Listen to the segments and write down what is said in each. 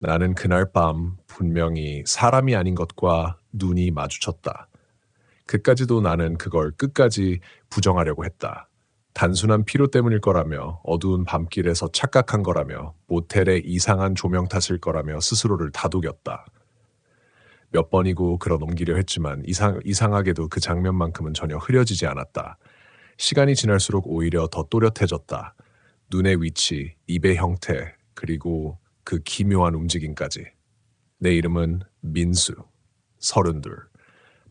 나는 그날 밤 분명히 사람이 아닌 것과 눈이 마주쳤다. 그까지도 나는 그걸 끝까지 부정하려고 했다. 단순한 피로 때문일 거라며, 어두운 밤길에서 착각한 거라며, 모텔의 이상한 조명 탓일 거라며 스스로를 다독였다. 몇 번이고 그러 넘기려 했지만 이상하게도 그 장면만큼은 전혀 흐려지지 않았다. 시간이 지날수록 오히려 더 또렷해졌다. 눈의 위치, 입의 형태, 그리고 그 기묘한 움직임까지. 내 이름은 민수, 32.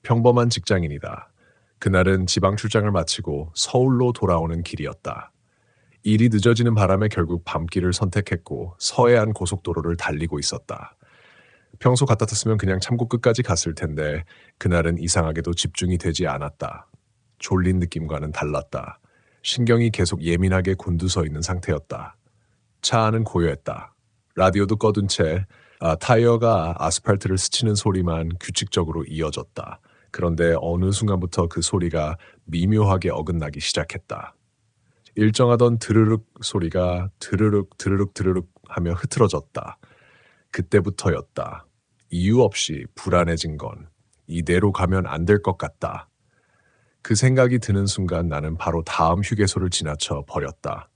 평범한 직장인이다. 그날은 지방 출장을 마치고 서울로 돌아오는 길이었다. 일이 늦어지는 바람에 결국 밤길을 선택했고 서해안 고속도로를 달리고 있었다. 평소 같았으면 그냥 참고 끝까지 갔을 텐데 그날은 이상하게도 집중이 되지 않았다. 졸린 느낌과는 달랐다. 신경이 계속 예민하게 곤두서 있는 상태였다. 차 안은 고요했다. 라디오도 꺼둔 채 타이어가 아스팔트를 스치는 소리만 규칙적으로 이어졌다. 그런데 어느 순간부터 그 소리가 미묘하게 어긋나기 시작했다. 일정하던 드르륵 소리가 드르륵 드르륵 드르륵 하며 흐트러졌다. 그때부터였다. 이유 없이 불안해진 건 이대로 가면 안 될 것 같다. 그 생각이 드는 순간 나는 바로 다음 휴게소를 지나쳐 버렸다.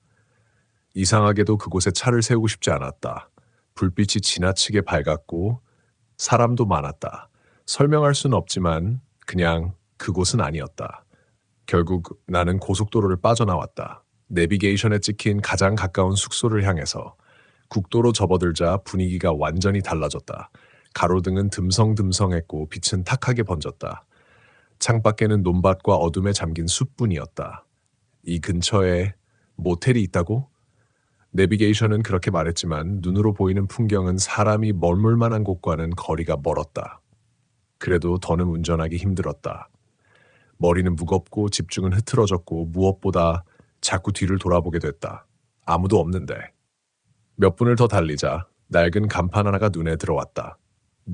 이상하게도 그곳에 차를 세우고 싶지 않았다. 불빛이 지나치게 밝았고 사람도 많았다. 설명할 수는 없지만 그냥 그곳은 아니었다. 결국 나는 고속도로를 빠져나왔다. 내비게이션에 찍힌 가장 가까운 숙소를 향해서 국도로 접어들자 분위기가 완전히 달라졌다. 가로등은 듬성듬성했고 빛은 탁하게 번졌다. 창밖에는 논밭과 어둠에 잠긴 숲뿐이었다. 이 근처에 모텔이 있다고? 내비게이션은 그렇게 말했지만 눈으로 보이는 풍경은 사람이 머물 만한 곳과는 거리가 멀었다. 그래도 더는 운전하기 힘들었다. 머리는 무겁고 집중은 흐트러졌고 무엇보다 자꾸 뒤를 돌아보게 됐다. 아무도 없는데. 몇 분을 더 달리자 낡은 간판 하나가 눈에 들어왔다.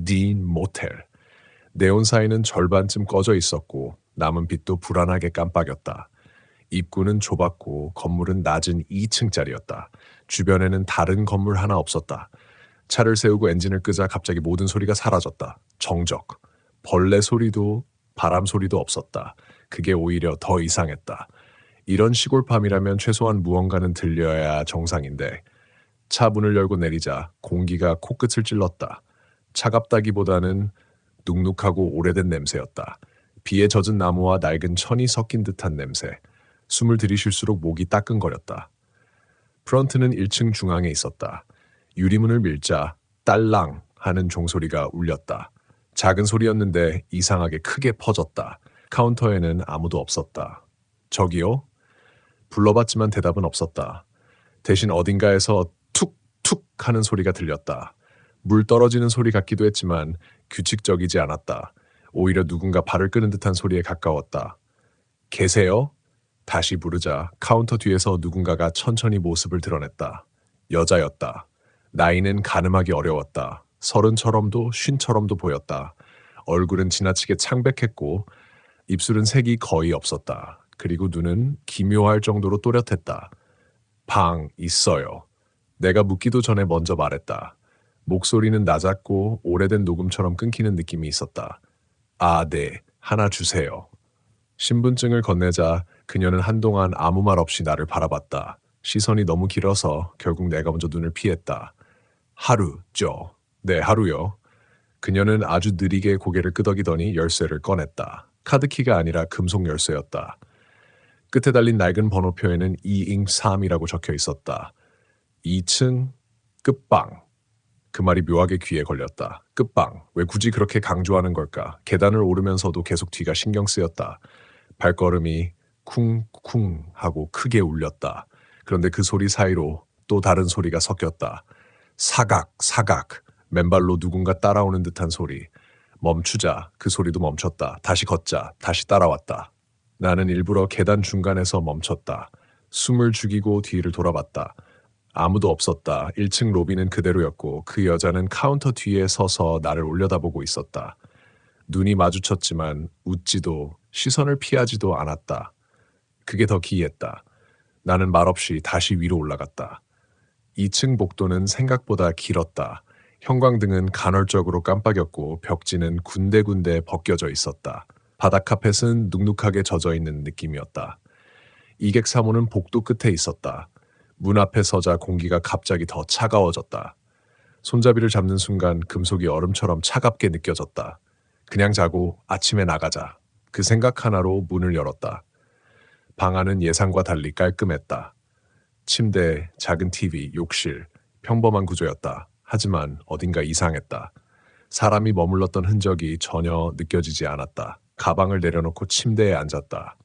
딘 모텔. 네온 사인은 절반쯤 꺼져 있었고 남은 빛도 불안하게 깜빡였다. 입구는 좁았고 건물은 낮은 2층짜리였다. 주변에는 다른 건물 하나 없었다. 차를 세우고 엔진을 끄자 갑자기 모든 소리가 사라졌다. 정적. 벌레 소리도 바람 소리도 없었다. 그게 오히려 더 이상했다. 이런 시골 밤이라면 최소한 무언가는 들려야 정상인데 차 문을 열고 내리자 공기가 코끝을 찔렀다. 차갑다기보다는 눅눅하고 오래된 냄새였다. 비에 젖은 나무와 낡은 천이 섞인 듯한 냄새. 숨을 들이쉴수록 목이 따끔거렸다. 프런트는 1층 중앙에 있었다. 유리문을 밀자 딸랑 하는 종소리가 울렸다. 작은 소리였는데 이상하게 크게 퍼졌다. 카운터에는 아무도 없었다. 저기요? 불러봤지만 대답은 없었다. 대신 어딘가에서 툭툭 하는 소리가 들렸다. 물 떨어지는 소리 같기도 했지만 규칙적이지 않았다. 오히려 누군가 발을 끄는 듯한 소리에 가까웠다. 계세요? 다시 부르자 카운터 뒤에서 누군가가 천천히 모습을 드러냈다. 여자였다. 나이는 가늠하기 어려웠다. 30처럼도 50처럼도 보였다. 얼굴은 지나치게 창백했고 입술은 색이 거의 없었다. 그리고 눈은 기묘할 정도로 또렷했다. 방 있어요. 내가 묻기도 전에 먼저 말했다. 목소리는 낮았고 오래된 녹음처럼 끊기는 느낌이 있었다. 아, 네. 하나 주세요. 신분증을 건네자 그녀는 한동안 아무 말 없이 나를 바라봤다. 시선이 너무 길어서 결국 내가 먼저 눈을 피했다. 하루죠. 네, 하루요. 그녀는 아주 느리게 고개를 끄덕이더니 열쇠를 꺼냈다. 카드키가 아니라 금속 열쇠였다. 끝에 달린 낡은 번호표에는 2잉3이라고 적혀 있었다. 2층 끝방. 그 말이 묘하게 귀에 걸렸다. 끝방. 왜 굳이 그렇게 강조하는 걸까? 계단을 오르면서도 계속 뒤가 신경 쓰였다. 발걸음이 쿵쿵 하고 크게 울렸다. 그런데 그 소리 사이로 또 다른 소리가 섞였다. 사각, 사각. 맨발로 누군가 따라오는 듯한 소리. 멈추자 그 소리도 멈췄다. 다시 걷자. 다시 따라왔다. 나는 일부러 계단 중간에서 멈췄다. 숨을 죽이고 뒤를 돌아봤다. 아무도 없었다. 1층 로비는 그대로였고 그 여자는 카운터 뒤에 서서 나를 올려다보고 있었다. 눈이 마주쳤지만 웃지도 시선을 피하지도 않았다. 그게 더 기이했다. 나는 말없이 다시 위로 올라갔다. 2층 복도는 생각보다 길었다. 형광등은 간헐적으로 깜빡였고 벽지는 군데군데 벗겨져 있었다. 바닥 카펫은 눅눅하게 젖어 있는 느낌이었다. 이객 사무는 복도 끝에 있었다. 문 앞에 서자 공기가 갑자기 더 차가워졌다. 손잡이를 잡는 순간 금속이 얼음처럼 차갑게 느껴졌다. 그냥 자고 아침에 나가자. 그 생각 하나로 문을 열었다. 방 안은 예상과 달리 깔끔했다. 침대, 작은 TV, 욕실, 평범한 구조였다. 하지만 어딘가 이상했다. 사람이 머물렀던 흔적이 전혀 느껴지지 않았다. 가방을 내려놓고 침대에 앉았다.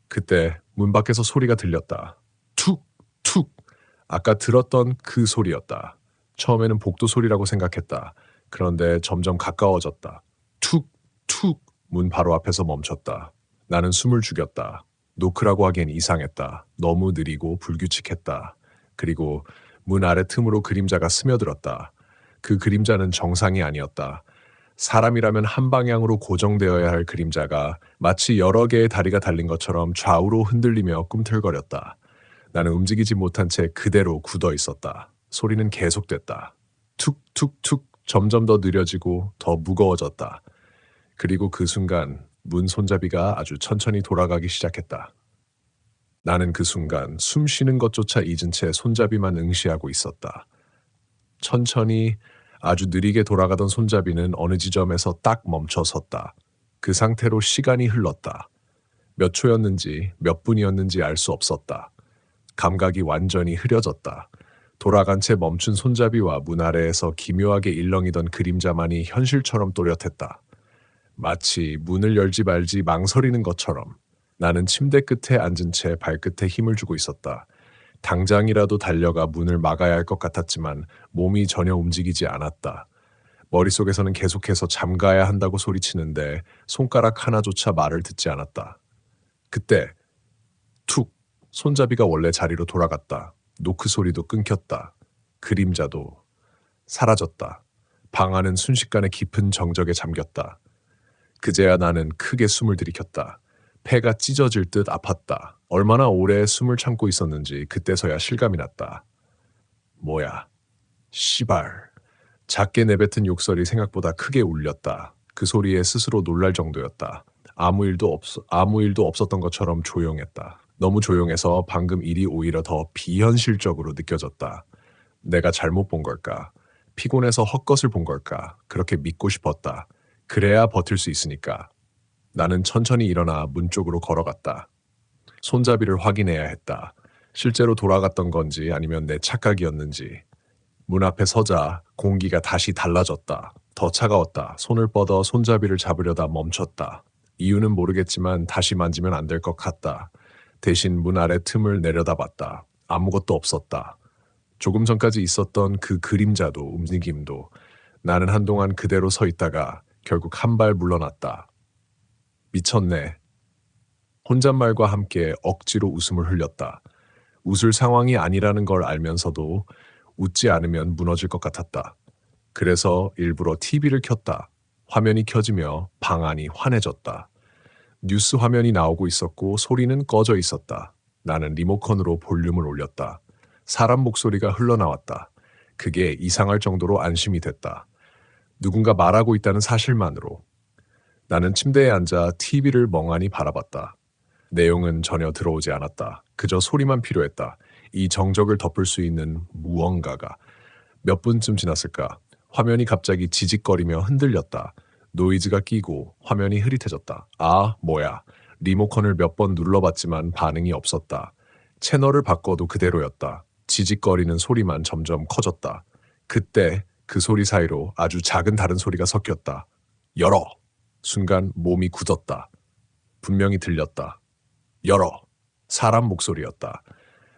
그때 문 밖에서 소리가 들렸다. 툭! 툭! 아까 들었던 그 소리였다. 처음에는 복도 소리라고 생각했다. 그런데 점점 가까워졌다. 툭! 툭! 문 바로 앞에서 멈췄다. 나는 숨을 죽였다. 노크라고 하기엔 이상했다. 너무 느리고 불규칙했다. 그리고 문 아래 틈으로 그림자가 스며들었다. 그 그림자는 정상이 아니었다. 사람이라면 한 방향으로 고정되어야 할 그림자가 마치 여러 개의 다리가 달린 것처럼 좌우로 흔들리며 꿈틀거렸다. 나는 움직이지 못한 채 그대로 굳어 있었다. 소리는 계속됐다. 툭툭툭 점점 더 느려지고 더 무거워졌다. 그리고 그 순간 문 손잡이가 아주 천천히 돌아가기 시작했다. 나는 그 순간 숨 쉬는 것조차 잊은 채 손잡이만 응시하고 있었다. 천천히 아주 느리게 돌아가던 손잡이는 어느 지점에서 딱 멈춰 섰다. 그 상태로 시간이 흘렀다. 몇 초였는지 몇 분이었는지 알 수 없었다. 감각이 완전히 흐려졌다. 돌아간 채 멈춘 손잡이와 문 아래에서 기묘하게 일렁이던 그림자만이 현실처럼 또렷했다. 마치 문을 열지 말지 망설이는 것처럼. 나는 침대 끝에 앉은 채 발끝에 힘을 주고 있었다. 당장이라도 달려가 문을 막아야 할 것 같았지만 몸이 전혀 움직이지 않았다. 머릿속에서는 계속해서 잠가야 한다고 소리치는데 손가락 하나조차 말을 듣지 않았다. 그때 툭! 손잡이가 원래 자리로 돌아갔다. 노크 소리도 끊겼다. 그림자도 사라졌다. 방 안은 순식간에 깊은 정적에 잠겼다. 그제야 나는 크게 숨을 들이켰다. 폐가 찢어질 듯 아팠다. 얼마나 오래 숨을 참고 있었는지 그때서야 실감이 났다. 뭐야? 씨발. 작게 내뱉은 욕설이 생각보다 크게 울렸다. 그 소리에 스스로 놀랄 정도였다. 아무 일도 없었던 것처럼 조용했다. 너무 조용해서 방금 일이 오히려 더 비현실적으로 느껴졌다. 내가 잘못 본 걸까? 피곤해서 헛것을 본 걸까? 그렇게 믿고 싶었다. 그래야 버틸 수 있으니까. 나는 천천히 일어나 문 쪽으로 걸어갔다. 손잡이를 확인해야 했다. 실제로 돌아갔던 건지 아니면 내 착각이었는지. 문 앞에 서자 공기가 다시 달라졌다. 더 차가웠다. 손을 뻗어 손잡이를 잡으려다 멈췄다. 이유는 모르겠지만 다시 만지면 안 될 것 같다. 대신 문 아래 틈을 내려다봤다. 아무것도 없었다. 조금 전까지 있었던 그 그림자도 움직임도. 나는 한동안 그대로 서 있다가 결국 한 발 물러났다. 미쳤네. 혼잣말과 함께 억지로 웃음을 흘렸다. 웃을 상황이 아니라는 걸 알면서도 웃지 않으면 무너질 것 같았다. 그래서 일부러 TV를 켰다. 화면이 켜지며 방 안이 환해졌다. 뉴스 화면이 나오고 있었고 소리는 꺼져 있었다. 나는 리모컨으로 볼륨을 올렸다. 사람 목소리가 흘러나왔다. 그게 이상할 정도로 안심이 됐다. 누군가 말하고 있다는 사실만으로. 나는 침대에 앉아 TV를 멍하니 바라봤다. 내용은 전혀 들어오지 않았다. 그저 소리만 필요했다. 이 정적을 덮을 수 있는 무언가가. 몇 분쯤 지났을까? 화면이 갑자기 지직거리며 흔들렸다. 노이즈가 끼고 화면이 흐릿해졌다. 아, 뭐야. 리모컨을 몇 번 눌러봤지만 반응이 없었다. 채널을 바꿔도 그대로였다. 지직거리는 소리만 점점 커졌다. 그때 그 소리 사이로 아주 작은 다른 소리가 섞였다. 열어! 순간 몸이 굳었다. 분명히 들렸다. 열어! 사람 목소리였다.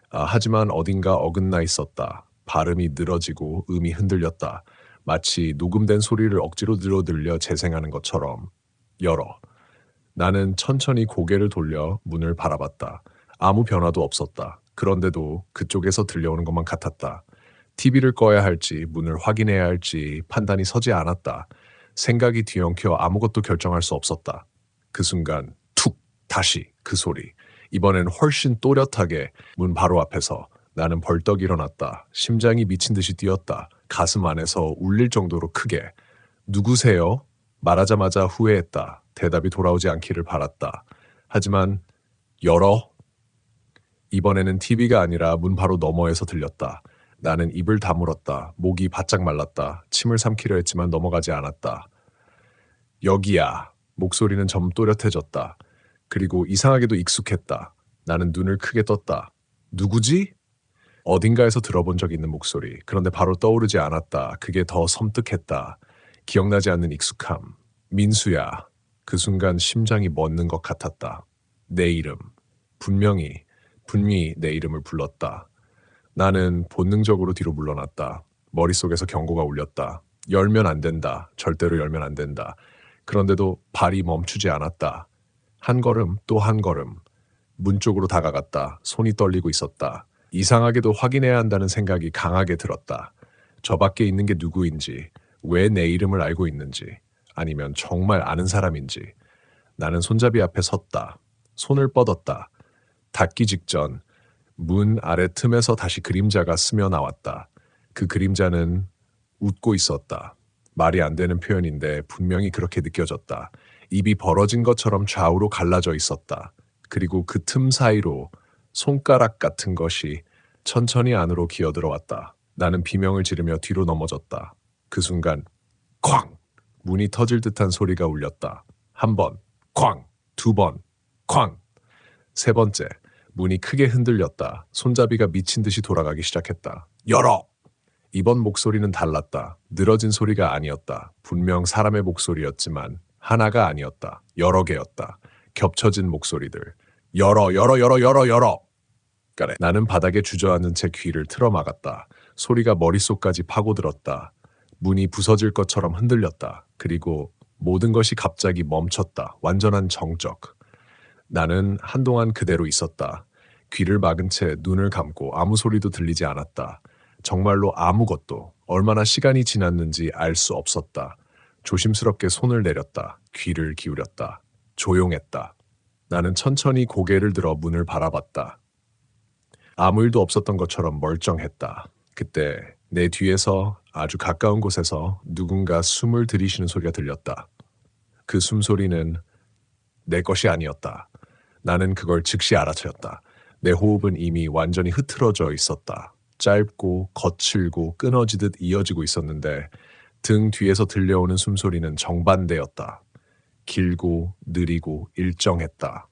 하지만 어딘가 어긋나 있었다. 발음이 늘어지고 음이 흔들렸다. 마치 녹음된 소리를 억지로 들려 재생하는 것처럼. 열어. 나는 천천히 고개를 돌려 문을 바라봤다. 아무 변화도 없었다. 그런데도 그쪽에서 들려오는 것만 같았다. TV를 꺼야 할지 문을 확인해야 할지 판단이 서지 않았다. 생각이 뒤엉켜 아무것도 결정할 수 없었다. 그 순간 툭! 다시 그 소리. 이번엔 훨씬 또렷하게 문 바로 앞에서. 나는 벌떡 일어났다. 심장이 미친 듯이 뛰었다. 가슴 안에서 울릴 정도로 크게. 누구세요? 말하자마자 후회했다. 대답이 돌아오지 않기를 바랐다. 하지만 열어. 이번에는 TV가 아니라 문 바로 너머에서 들렸다. 나는 입을 다물었다. 목이 바짝 말랐다. 침을 삼키려 했지만 넘어가지 않았다. 여기야. 목소리는 점 또렷해졌다. 그리고 이상하게도 익숙했다. 나는 눈을 크게 떴다. 누구지? 어딘가에서 들어본 적 있는 목소리. 그런데 바로 떠오르지 않았다. 그게 더 섬뜩했다. 기억나지 않는 익숙함. 민수야. 그 순간 심장이 멎는 것 같았다. 내 이름. 분명히 내 이름을 불렀다. 나는 본능적으로 뒤로 물러났다. 머릿속에서 경고가 울렸다. 열면 안 된다. 절대로 열면 안 된다. 그런데도 발이 멈추지 않았다. 한 걸음 또 한 걸음. 문 쪽으로 다가갔다. 손이 떨리고 있었다. 이상하게도 확인해야 한다는 생각이 강하게 들었다. 저 밖에 있는 게 누구인지, 왜 내 이름을 알고 있는지, 아니면 정말 아는 사람인지. 나는 손잡이 앞에 섰다. 손을 뻗었다. 닿기 직전 문 아래 틈에서 다시 그림자가 스며 나왔다. 그 그림자는 웃고 있었다. 말이 안 되는 표현인데 분명히 그렇게 느껴졌다. 입이 벌어진 것처럼 좌우로 갈라져 있었다. 그리고 그 틈 사이로 손가락 같은 것이 천천히 안으로 기어들어왔다. 나는 비명을 지르며 뒤로 넘어졌다. 그 순간 쾅! 문이 터질 듯한 소리가 울렸다. 한 번, 쾅! 두 번, 쾅! 세 번째, 문이 크게 흔들렸다. 손잡이가 미친 듯이 돌아가기 시작했다. 열어! 이번 목소리는 달랐다. 늘어진 소리가 아니었다. 분명 사람의 목소리였지만 하나가 아니었다. 여러 개였다. 겹쳐진 목소리들. 열어, 열어, 열어, 열어, 열어! 그래. 나는 바닥에 주저앉은 채 귀를 틀어막았다. 소리가 머릿속까지 파고들었다. 문이 부서질 것처럼 흔들렸다. 그리고 모든 것이 갑자기 멈췄다. 완전한 정적. 나는 한동안 그대로 있었다. 귀를 막은 채 눈을 감고 아무 소리도 들리지 않았다. 정말로 아무것도, 얼마나 시간이 지났는지 알 수 없었다. 조심스럽게 손을 내렸다. 귀를 기울였다. 조용했다. 나는 천천히 고개를 들어 문을 바라봤다. 아무 일도 없었던 것처럼 멀쩡했다. 그때 내 뒤에서 아주 가까운 곳에서 누군가 숨을 들이쉬는 소리가 들렸다. 그 숨소리는 내 것이 아니었다. 나는 그걸 즉시 알아차렸다. 내 호흡은 이미 완전히 흐트러져 있었다. 짧고 거칠고 끊어지듯 이어지고 있었는데 등 뒤에서 들려오는 숨소리는 정반대였다. 길고 느리고 일정했다.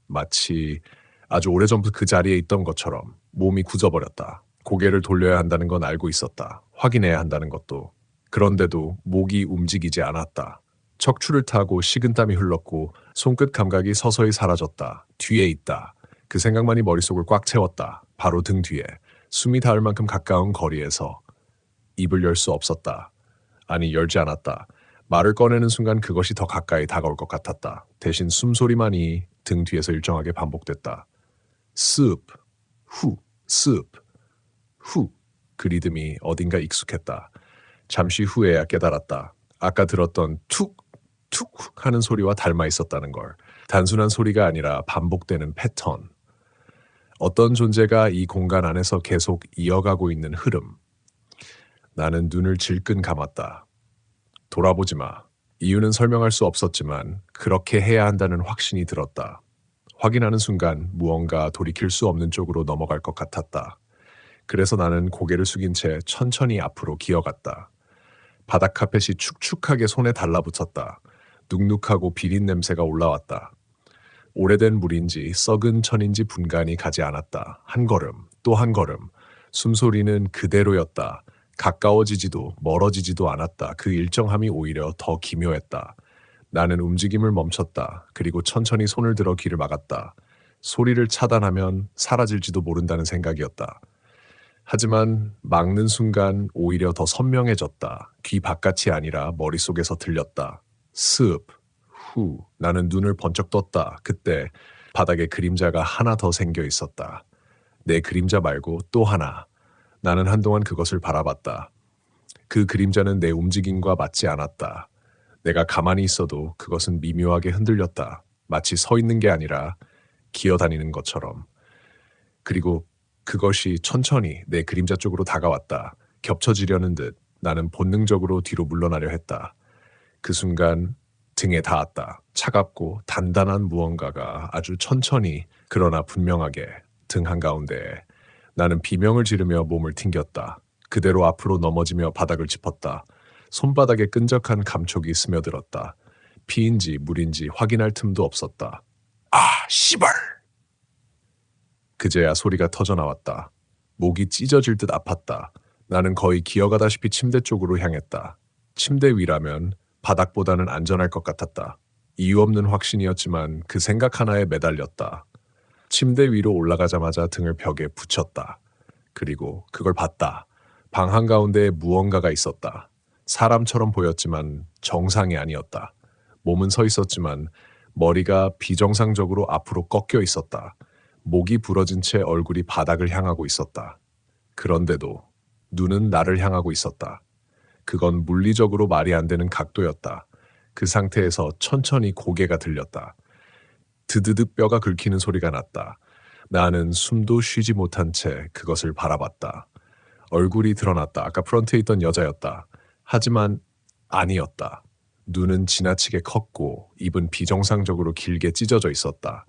마치 아주 오래전부터 그 자리에 있던 것처럼 몸이 굳어버렸다. 고개를 돌려야 한다는 건 알고 있었다. 확인해야 한다는 것도. 그런데도 목이 움직이지 않았다. 척추를 타고 식은땀이 흘렀고 손끝 감각이 서서히 사라졌다. 뒤에 있다. 그 생각만이 머릿속을 꽉 채웠다. 바로 등 뒤에. 숨이 닿을 만큼 가까운 거리에서. 입을 열 수 없었다. 아니, 열지 않았다. 말을 꺼내는 순간 그것이 더 가까이 다가올 것 같았다. 대신 숨소리만이 등 뒤에서 일정하게 반복됐다. 습, 후, 습, 후. 그 리듬이 어딘가 익숙했다. 잠시 후에야 깨달았다. 아까 들었던 툭, 툭 하는 소리와 닮아 있었다는 걸. 단순한 소리가 아니라 반복되는 패턴. 어떤 존재가 이 공간 안에서 계속 이어가고 있는 흐름. 나는 눈을 질끈 감았다. 돌아보지 마. 이유는 설명할 수 없었지만 그렇게 해야 한다는 확신이 들었다. 확인하는 순간 무언가 돌이킬 수 없는 쪽으로 넘어갈 것 같았다. 그래서 나는 고개를 숙인 채 천천히 앞으로 기어갔다. 바닥 카펫이 축축하게 손에 달라붙었다. 눅눅하고 비린 냄새가 올라왔다. 오래된 물인지 썩은 천인지 분간이 가지 않았다. 한 걸음, 또 한 걸음. 숨소리는 그대로였다. 가까워지지도 멀어지지도 않았다. 그 일정함이 오히려 더 기묘했다. 나는 움직임을 멈췄다. 그리고 천천히 손을 들어 귀를 막았다. 소리를 차단하면 사라질지도 모른다는 생각이었다. 하지만 막는 순간 오히려 더 선명해졌다. 귀 바깥이 아니라 머릿속에서 들렸다. 습, 후. 나는 눈을 번쩍 떴다. 그때 바닥에 그림자가 하나 더 생겨 있었다. 내 그림자 말고 또 하나. 나는 한동안 그것을 바라봤다. 그 그림자는 내 움직임과 맞지 않았다. 내가 가만히 있어도 그것은 미묘하게 흔들렸다. 마치 서 있는 게 아니라 기어다니는 것처럼. 그리고 그것이 천천히 내 그림자 쪽으로 다가왔다. 겹쳐지려는 듯 나는 본능적으로 뒤로 물러나려 했다. 그 순간 등에 닿았다. 차갑고 단단한 무언가가 아주 천천히 그러나 분명하게 등 한가운데에. 나는 비명을 지르며 몸을 튕겼다. 그대로 앞으로 넘어지며 바닥을 짚었다. 손바닥에 끈적한 감촉이 스며들었다. 피인지 물인지 확인할 틈도 없었다. 아, 씨발! 그제야 소리가 터져나왔다. 목이 찢어질 듯 아팠다. 나는 거의 기어가다시피 침대 쪽으로 향했다. 침대 위라면 바닥보다는 안전할 것 같았다. 이유 없는 확신이었지만 그 생각 하나에 매달렸다. 침대 위로 올라가자마자 등을 벽에 붙였다. 그리고 그걸 봤다. 방 한가운데에 무언가가 있었다. 사람처럼 보였지만 정상이 아니었다. 몸은 서 있었지만 머리가 비정상적으로 앞으로 꺾여 있었다. 목이 부러진 채 얼굴이 바닥을 향하고 있었다. 그런데도 눈은 나를 향하고 있었다. 그건 물리적으로 말이 안 되는 각도였다. 그 상태에서 천천히 고개가 들렸다. 드드득 뼈가 긁히는 소리가 났다. 나는 숨도 쉬지 못한 채 그것을 바라봤다. 얼굴이 드러났다. 아까 프런트에 있던 여자였다. 하지만 아니었다. 눈은 지나치게 컸고 입은 비정상적으로 길게 찢어져 있었다.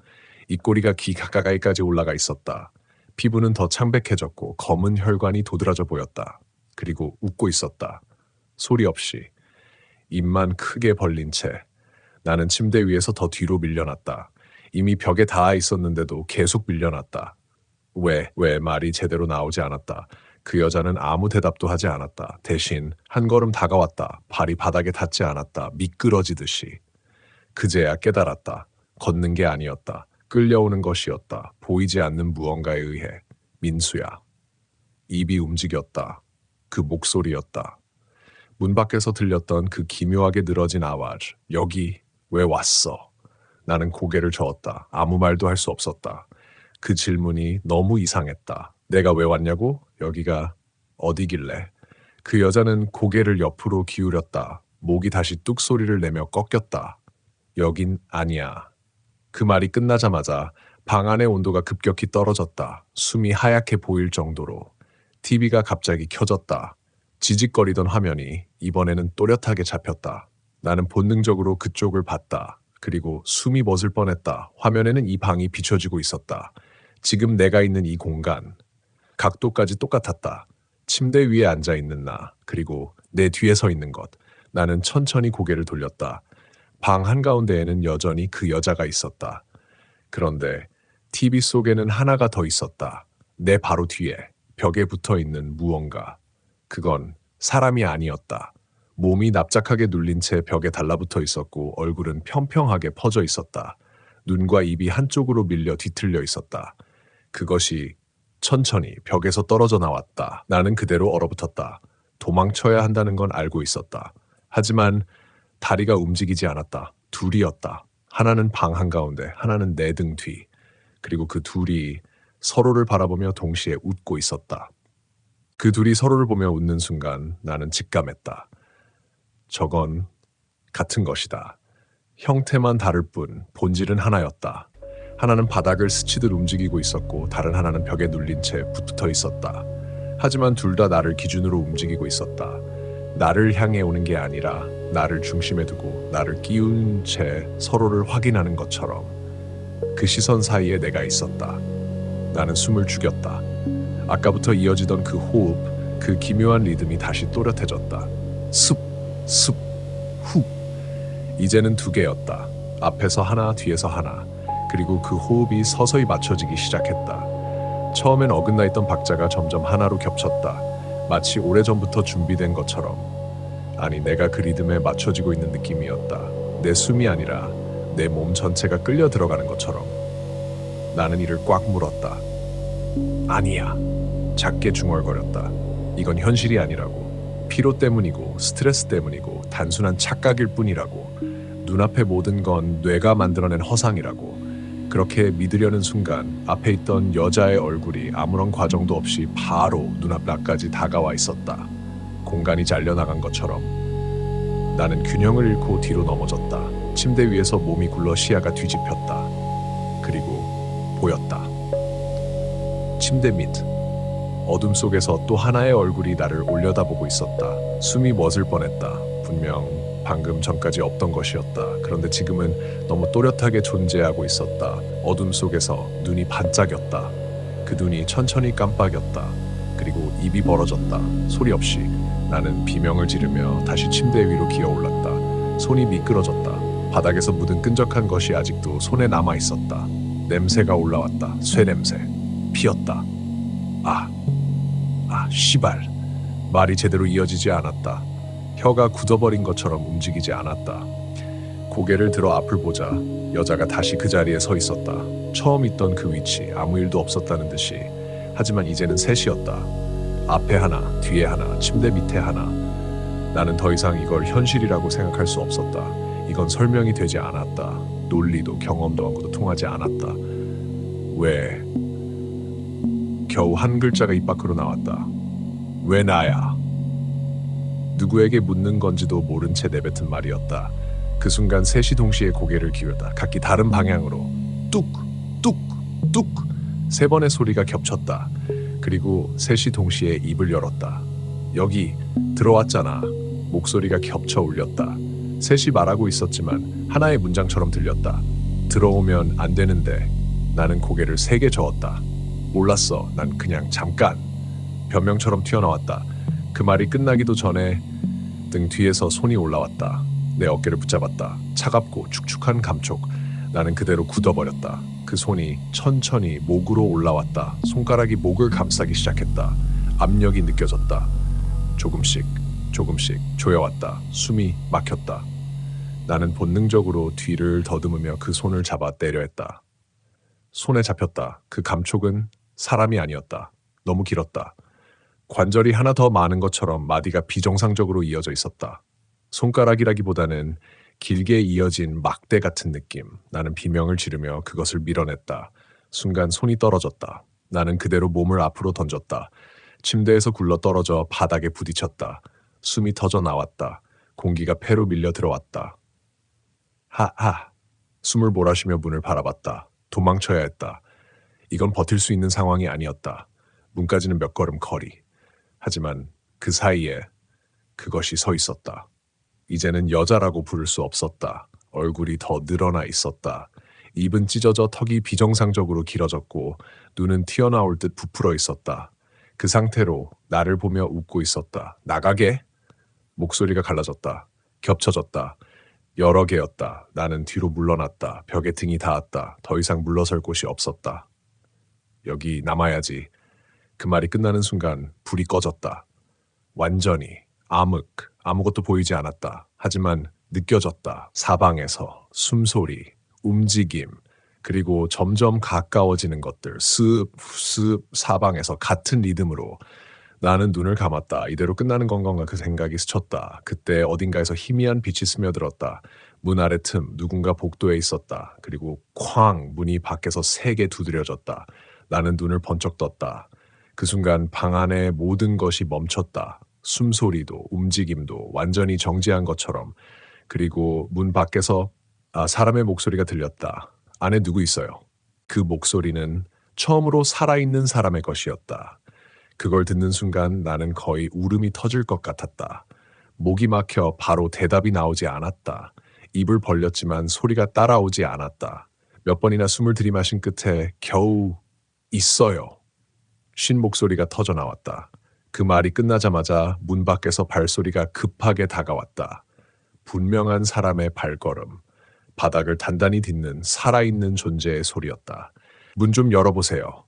입꼬리가 귀 가까이까지 올라가 있었다. 피부는 더 창백해졌고 검은 혈관이 도드라져 보였다. 그리고 웃고 있었다. 소리 없이. 입만 크게 벌린 채. 나는 침대 위에서 더 뒤로 밀려났다. 이미 벽에 닿아 있었는데도 계속 밀려났다. 왜 말이 제대로 나오지 않았다. 그 여자는 아무 대답도 하지 않았다. 대신 한 걸음 다가왔다. 발이 바닥에 닿지 않았다. 미끄러지듯이. 그제야 깨달았다. 걷는 게 아니었다. 끌려오는 것이었다. 보이지 않는 무언가에 의해. 민수야. 입이 움직였다. 그 목소리였다. 문 밖에서 들렸던 그 기묘하게 늘어진 아와즈. 여기 왜 왔어? 나는 고개를 저었다. 아무 말도 할 수 없었다. 그 질문이 너무 이상했다. 내가 왜 왔냐고? 여기가 어디길래? 그 여자는 고개를 옆으로 기울였다. 목이 다시 뚝 소리를 내며 꺾였다. 여긴 아니야. 그 말이 끝나자마자 방 안의 온도가 급격히 떨어졌다. 숨이 하얗게 보일 정도로. TV가 갑자기 켜졌다. 지직거리던 화면이 이번에는 또렷하게 잡혔다. 나는 본능적으로 그쪽을 봤다. 그리고 숨이 멎을 뻔했다. 화면에는 이 방이 비춰지고 있었다. 지금 내가 있는 이 공간. 각도까지 똑같았다. 침대 위에 앉아있는 나, 그리고 내 뒤에 서 있는 것. 나는 천천히 고개를 돌렸다. 방 한가운데에는 여전히 그 여자가 있었다. 그런데 TV 속에는 하나가 더 있었다. 내 바로 뒤에 벽에 붙어있는 무언가. 그건 사람이 아니었다. 몸이 납작하게 눌린 채 벽에 달라붙어 있었고 얼굴은 평평하게 퍼져 있었다. 눈과 입이 한쪽으로 밀려 뒤틀려 있었다. 그것이 천천히 벽에서 떨어져 나왔다. 나는 그대로 얼어붙었다. 도망쳐야 한다는 건 알고 있었다. 하지만 다리가 움직이지 않았다. 둘이었다. 하나는 방 한가운데, 하나는 내 등 뒤. 그리고 그 둘이 서로를 바라보며 동시에 웃고 있었다. 그 둘이 서로를 보며 웃는 순간 나는 직감했다. 저건 같은 것이다. 형태만 다를 뿐 본질은 하나였다. 하나는 바닥을 스치듯 움직이고 있었고 다른 하나는 벽에 눌린 채 붙어 있었다. 하지만 둘 다 나를 기준으로 움직이고 있었다. 나를 향해 오는 게 아니라 나를 중심에 두고 나를 끼운 채 서로를 확인하는 것처럼. 그 시선 사이에 내가 있었다. 나는 숨을 죽였다. 아까부터 이어지던 그 호흡, 그 기묘한 리듬이 다시 또렷해졌다. 숲, 숲, 후. 이제는 두 개였다. 앞에서 하나, 뒤에서 하나. 그리고 그 호흡이 서서히 맞춰지기 시작했다. 처음엔 어긋나 있던 박자가 점점 하나로 겹쳤다. 마치 오래전부터 준비된 것처럼. 아니, 내가 그 리듬에 맞춰지고 있는 느낌이었다. 내 숨이 아니라 내 몸 전체가 끌려 들어가는 것처럼. 나는 이를 꽉 물었다. 아니야. 작게 중얼거렸다. 이건 현실이 아니라고. 피로 때문이고 스트레스 때문이고 단순한 착각일 뿐이라고. 눈앞의 모든 건 뇌가 만들어낸 허상이라고. 그렇게 믿으려는 순간 앞에 있던 여자의 얼굴이 아무런 과정도 없이 바로 눈앞 나까지 다가와 있었다. 공간이 잘려나간 것처럼. 나는 균형을 잃고 뒤로 넘어졌다. 침대 위에서 몸이 굴러 시야가 뒤집혔다. 그리고 보였다. 침대 밑. 어둠 속에서 또 하나의 얼굴이 나를 올려다보고 있었다. 숨이 멎을 뻔했다. 분명 방금 전까지 없던 것이었다. 그런데 지금은 너무 또렷하게 존재하고 있었다. 어둠 속에서 눈이 반짝였다. 그 눈이 천천히 깜빡였다. 그리고 입이 벌어졌다. 소리 없이 나는 비명을 지르며 다시 침대 위로 기어올랐다. 손이 미끄러졌다. 바닥에서 묻은 끈적한 것이 아직도 손에 남아 있었다. 냄새가 올라왔다. 쇠 냄새. 피었다. 씨발. 말이 제대로 이어지지 않았다. 혀가 굳어버린 것처럼 움직이지 않았다. 고개를 들어 앞을 보자 여자가 다시 그 자리에 서 있었다. 처음 있던 그 위치, 아무 일도 없었다는 듯이. 하지만 이제는 셋이었다. 앞에 하나, 뒤에 하나, 침대 밑에 하나. 나는 더 이상 이걸 현실이라고 생각할 수 없었다. 이건 설명이 되지 않았다. 논리도 경험도 하고도 통하지 않았다. 왜? 겨우 한 글자가 입 밖으로 나왔다. 왜 나야? 누구에게 묻는 건지도 모른 채 내뱉은 말이었다. 그 순간 셋이 동시에 고개를 기울다 각기 다른 방향으로 뚝, 뚝, 뚝 세 번의 소리가 겹쳤다. 그리고 셋이 동시에 입을 열었다. 여기 들어왔잖아. 목소리가 겹쳐 울렸다. 셋이 말하고 있었지만 하나의 문장처럼 들렸다. 들어오면 안 되는데. 나는 고개를 세게 저었다. 몰랐어. 난 그냥 잠깐. 변명처럼 튀어나왔다. 그 말이 끝나기도 전에 등 뒤에서 손이 올라왔다. 내 어깨를 붙잡았다. 차갑고 축축한 감촉. 나는 그대로 굳어버렸다. 그 손이 천천히 목으로 올라왔다. 손가락이 목을 감싸기 시작했다. 압력이 느껴졌다. 조금씩 조금씩 조여왔다. 숨이 막혔다. 나는 본능적으로 뒤를 더듬으며 그 손을 잡아 때려 했다. 손에 잡혔다. 그 감촉은 사람이 아니었다. 너무 길었다. 관절이 하나 더 많은 것처럼 마디가 비정상적으로 이어져 있었다. 손가락이라기보다는 길게 이어진 막대 같은 느낌. 나는 비명을 지르며 그것을 밀어냈다. 순간 손이 떨어졌다. 나는 그대로 몸을 앞으로 던졌다. 침대에서 굴러 떨어져 바닥에 부딪혔다. 숨이 터져 나왔다. 공기가 폐로 밀려 들어왔다. 하하. 숨을 몰아쉬며 문을 바라봤다. 도망쳐야 했다. 이건 버틸 수 있는 상황이 아니었다. 문까지는 몇 걸음 거리. 하지만 그 사이에 그것이 서 있었다. 이제는 여자라고 부를 수 없었다. 얼굴이 더 늘어나 있었다. 입은 찢어져 턱이 비정상적으로 길어졌고 눈은 튀어나올 듯 부풀어 있었다. 그 상태로 나를 보며 웃고 있었다. 나가게? 목소리가 갈라졌다. 겹쳐졌다. 여러 개였다. 나는 뒤로 물러났다. 벽에 등이 닿았다. 더 이상 물러설 곳이 없었다. 여기 남아야지. 그 말이 끝나는 순간 불이 꺼졌다. 완전히 아무것도 보이지 않았다. 하지만 느껴졌다. 사방에서 숨소리, 움직임, 그리고 점점 가까워지는 것들. 습 사방에서 같은 리듬으로. 나는 눈을 감았다. 이대로 끝나는 건가 그 생각이 스쳤다. 그때 어딘가에서 희미한 빛이 스며들었다. 문 아래 틈 누군가 복도에 있었다. 그리고 쾅 문이 밖에서 세게 두드려졌다. 나는 눈을 번쩍 떴다. 그 순간 방 안의 모든 것이 멈췄다. 숨소리도 움직임도 완전히 정지한 것처럼. 그리고 문 밖에서 사람의 목소리가 들렸다. 안에 누구 있어요? 그 목소리는 처음으로 살아있는 사람의 것이었다. 그걸 듣는 순간 나는 거의 울음이 터질 것 같았다. 목이 막혀 바로 대답이 나오지 않았다. 입을 벌렸지만 소리가 따라오지 않았다. 몇 번이나 숨을 들이마신 끝에 겨우 있어요. 쉰 목소리가 터져 나왔다. 그 말이 끝나자마자 문 밖에서 발소리가 급하게 다가왔다. 분명한 사람의 발걸음. 바닥을 단단히 딛는 살아있는 존재의 소리였다. 문 좀 열어보세요.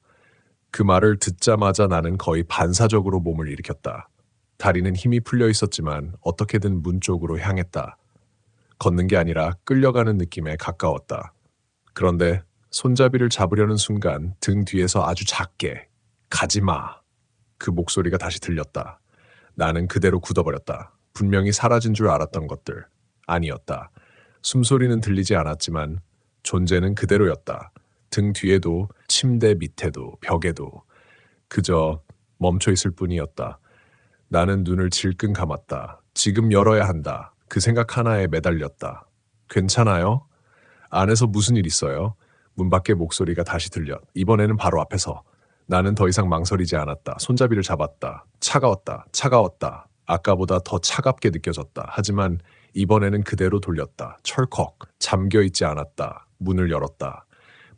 그 말을 듣자마자 나는 거의 반사적으로 몸을 일으켰다. 다리는 힘이 풀려 있었지만 어떻게든 문 쪽으로 향했다. 걷는 게 아니라 끌려가는 느낌에 가까웠다. 그런데 손잡이를 잡으려는 순간 등 뒤에서 아주 작게 가지마. 그 목소리가 다시 들렸다. 나는 그대로 굳어버렸다. 분명히 사라진 줄 알았던 것들 아니었다. 숨소리는 들리지 않았지만 존재는 그대로였다. 등 뒤에도 침대 밑에도 벽에도 그저 멈춰 있을 뿐이었다. 나는 눈을 질끈 감았다. 지금 열어야 한다. 그 생각 하나에 매달렸다. 괜찮아요? 안에서 무슨 일 있어요? 문 밖의 목소리가 다시 들려. 이번에는 바로 앞에서. 나는 더 이상 망설이지 않았다. 손잡이를 잡았다. 차가웠다. 차가웠다. 아까보다 더 차갑게 느껴졌다. 하지만 이번에는 그대로 돌렸다. 철컥. 잠겨있지 않았다. 문을 열었다.